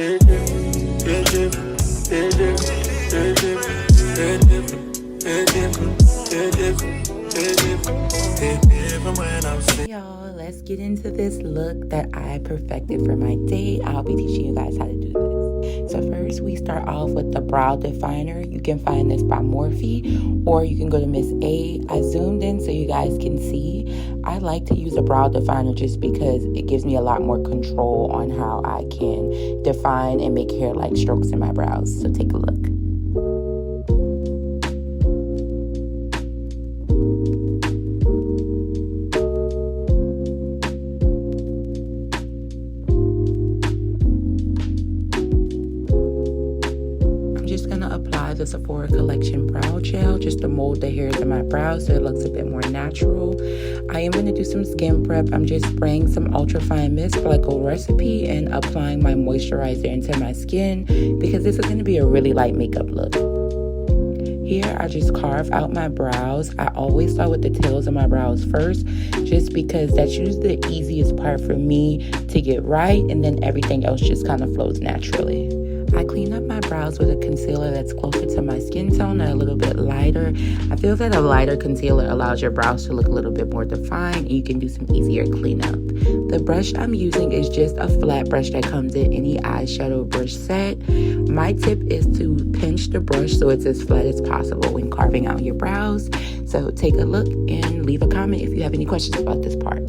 Y'all, let's get into this look that I perfected for my date. I'll be teaching you guys how to do this. So first we start off with the brow definer. You can find this by Morphe or you can go to Miss A. I zoomed in so you guys can see. I like to use a brow definer just because it gives me a lot more control on how I can define and make hair-like strokes in my brows. So take a look. Apply the Sephora Collection brow gel just to mold the hairs in my brows so it looks a bit more natural. I am going to do some skin prep. I'm just spraying some ultra-fine mist for like a recipe and applying my moisturizer into my skin because this is going to be a really light makeup look. Here I just carve out my brows. I always start with the tails of my brows first just because that's usually the easiest part for me to get right, and then everything else just kind of flows naturally. I clean up my brows with a concealer that's closer to my skin tone and a little bit lighter. I feel that a lighter concealer allows your brows to look a little bit more defined and you can do some easier cleanup. The brush I'm using is just a flat brush that comes in any eyeshadow brush set. My tip is to pinch the brush so it's as flat as possible when carving out your brows. So take a look and leave a comment if you have any questions about this part.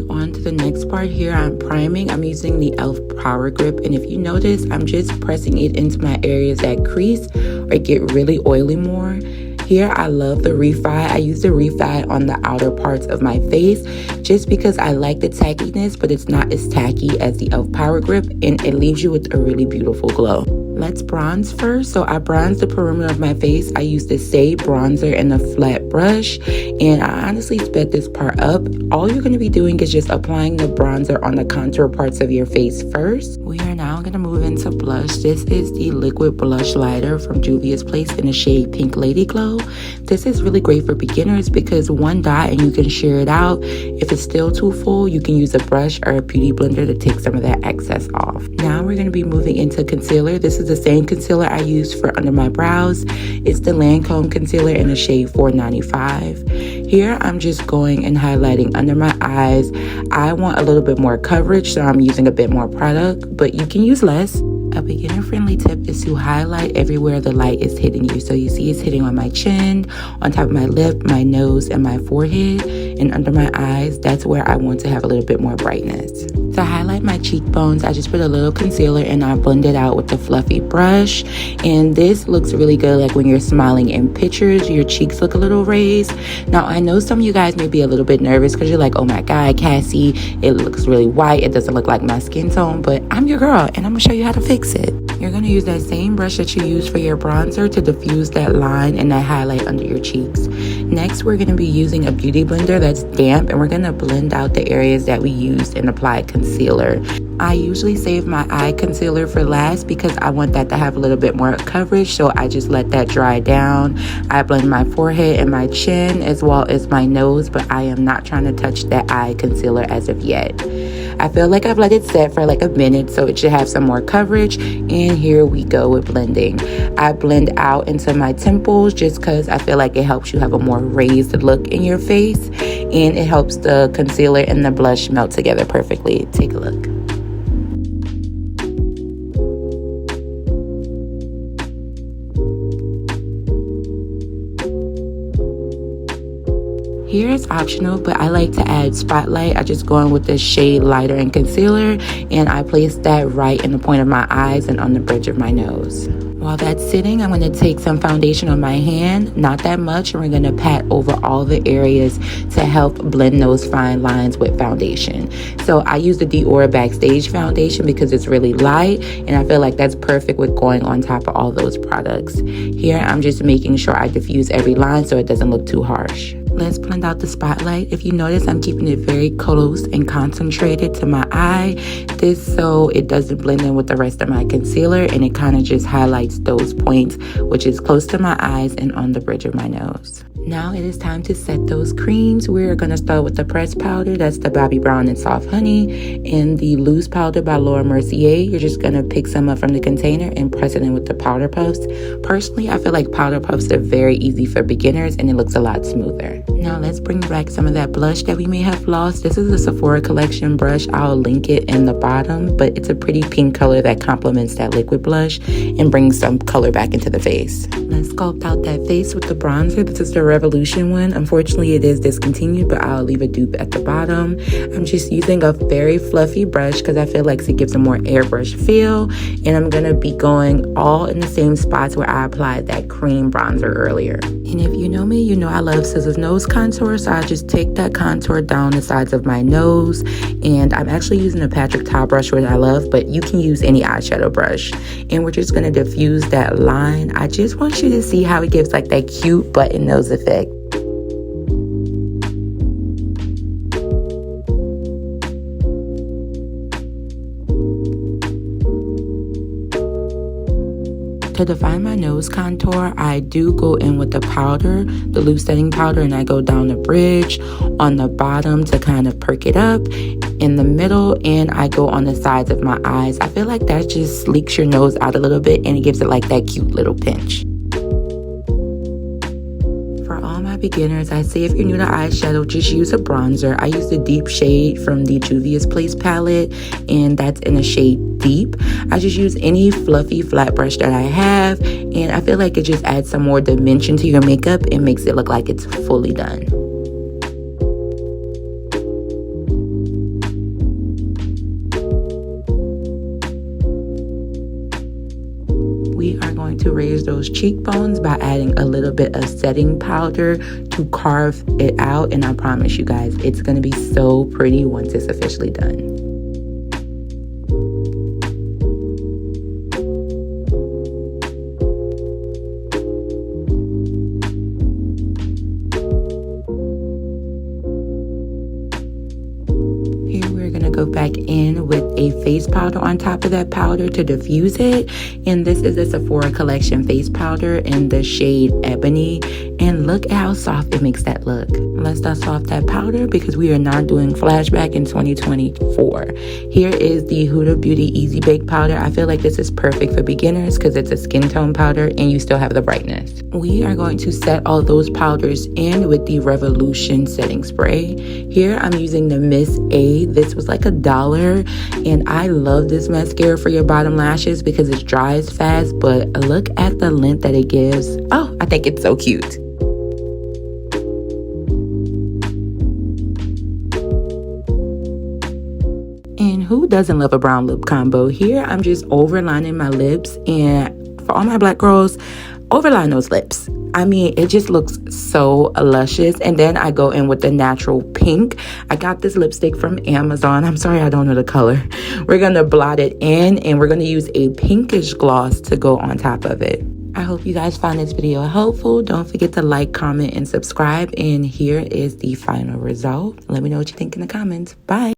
On to the next part. Here I'm priming. I'm using the e.l.f. Power Grip, and if you notice, I'm just pressing it into my areas that crease or get really oily more. Here I love the refi. I use the refi on the outer parts of my face just because I like the tackiness, but it's not as tacky as the e.l.f. Power Grip, and it leaves you with a really beautiful glow. Let's bronze first. So I bronze the perimeter of my face. I use the Say bronzer and a flat brush, and I honestly sped this part up. All you're going to be doing is just applying the bronzer on the contour parts of your face first. We are now going to move into blush. This is the liquid blush lighter from Juvia's Place in the shade Pink Lady Glow. This is really great for beginners because one dot and you can sheer it out. If it's still too full, you can use a brush or a beauty blender to take some of that excess off. Now we're going to be moving into concealer. This is the same concealer I use for under my brows. It's the Lancome concealer in the shade 495. Here I'm just going and highlighting under my eyes. I want a little bit more coverage, so I'm using a bit more product, but you can use less. A beginner-friendly tip is to highlight everywhere the light is hitting you. So you see it's hitting on my chin, on top of my lip, my nose, and my forehead, and under my eyes. That's where I want to have a little bit more brightness. To highlight my cheekbones, I just put a little concealer and I blend it out with the fluffy brush. And this looks really good, like when you're smiling in pictures, your cheeks look a little raised. Now, I know some of you guys may be a little bit nervous because you're like, oh my God, Cassie, it looks really white. It doesn't look like my skin tone, but I'm your girl and I'm gonna show you how to fix it. You're going to use that same brush that you use for your bronzer to diffuse that line and that highlight under your cheeks. Next, we're going to be using a beauty blender that's damp, and we're going to blend out the areas that we used and apply concealer. I usually save my eye concealer for last because I want that to have a little bit more coverage, so I just let that dry down. I blend my forehead and my chin as well as my nose, but I am not trying to touch that eye concealer as of yet. I feel like I've let it set for like a minute, so it should have some more coverage. And here we go with blending. I blend out into my temples just because I feel like it helps you have a more raised look in your face, and it helps the concealer and the blush melt together perfectly. Take a look. Here is optional, but I like to add spotlight. I just go in with this shade lighter and concealer, and I place that right in the point of my eyes and on the bridge of my nose. While that's sitting, I'm going to take some foundation on my hand, not that much, and we're going to pat over all the areas to help blend those fine lines with foundation. So I use the Dior Backstage foundation because it's really light, and I feel like that's perfect with going on top of all those products. Here, I'm just making sure I diffuse every line so it doesn't look too harsh. Let's blend out the spotlight. If you notice, I'm keeping it very close and concentrated to my eye. This so it doesn't blend in with the rest of my concealer, and it kind of just highlights those points, which is close to my eyes and on the bridge of my nose. Now it is time to set those creams. We're going to start with the pressed powder. That's the Bobbi Brown and Soft Honey, and the loose powder by Laura Mercier. You're just going to pick some up from the container and press it in with the powder puffs. Personally, I feel like powder puffs are very easy for beginners, and it looks a lot smoother. Now let's bring back some of that blush that we may have lost. This is a Sephora collection brush. I'll link it in the bottom, but it's a pretty pink color that complements that liquid blush and brings some color back into the face. Let's sculpt out that face with the bronzer. This is the Revolution one. Unfortunately, it is discontinued, but I'll leave a dupe at the bottom. I'm just using a very fluffy brush because I feel like it gives a more airbrush feel, and I'm going to be going all in the same spots where I applied that cream bronzer earlier. And if you know me, you know I love scissors nose contour, so I just take that contour down the sides of my nose, and I'm actually using a Patrick Ta brush, which I love, but you can use any eyeshadow brush. And we're just going to diffuse that line. I just want you to see how it gives like that cute button nose effect. To define my nose contour, I do go in with the powder, the loose setting powder, and I go down the bridge, on the bottom to kind of perk it up, in the middle, and I go on the sides of my eyes. I feel like that just sleeks your nose out a little bit, and it gives it like that cute little pinch. For all my beginners, I say if you're new to eyeshadow, just use a bronzer. I use the deep shade from the Juvia's Place palette, and that's in a shade Deep. I just use any fluffy flat brush that I have, and I feel like it just adds some more dimension to your makeup and makes it look like it's fully done. We are going to raise those cheekbones by adding a little bit of setting powder to carve it out, and I promise you guys, it's going to be so pretty once it's officially done. Go back in with a face powder on top of that powder to diffuse it, and this is a Sephora collection face powder in the shade Ebony, and look at how soft it makes that look. Let's dust off that powder because we are not doing flashback in 2024. Here is the Huda Beauty Easy Bake powder. I feel like this is perfect for beginners because it's a skin tone powder and you still have the brightness. We are going to set all those powders in with the Revolution setting spray. Here I'm using the Miss A. This was like $1, and I love this mascara for your bottom lashes because it dries fast, but look at the length that it gives. Oh, I think it's so cute. And who doesn't love a brown lip combo? Here I'm just overlining my lips, and for all my black girls, overline those lips. I mean, it just looks so luscious. And then I go in with the natural pink. I got this lipstick from Amazon. I'm sorry, I don't know the color. We're going to blot it in, and we're going to use a pinkish gloss to go on top of it. I hope you guys found this video helpful. Don't forget to like, comment, and subscribe. And here is the final result. Let me know what you think in the comments. Bye.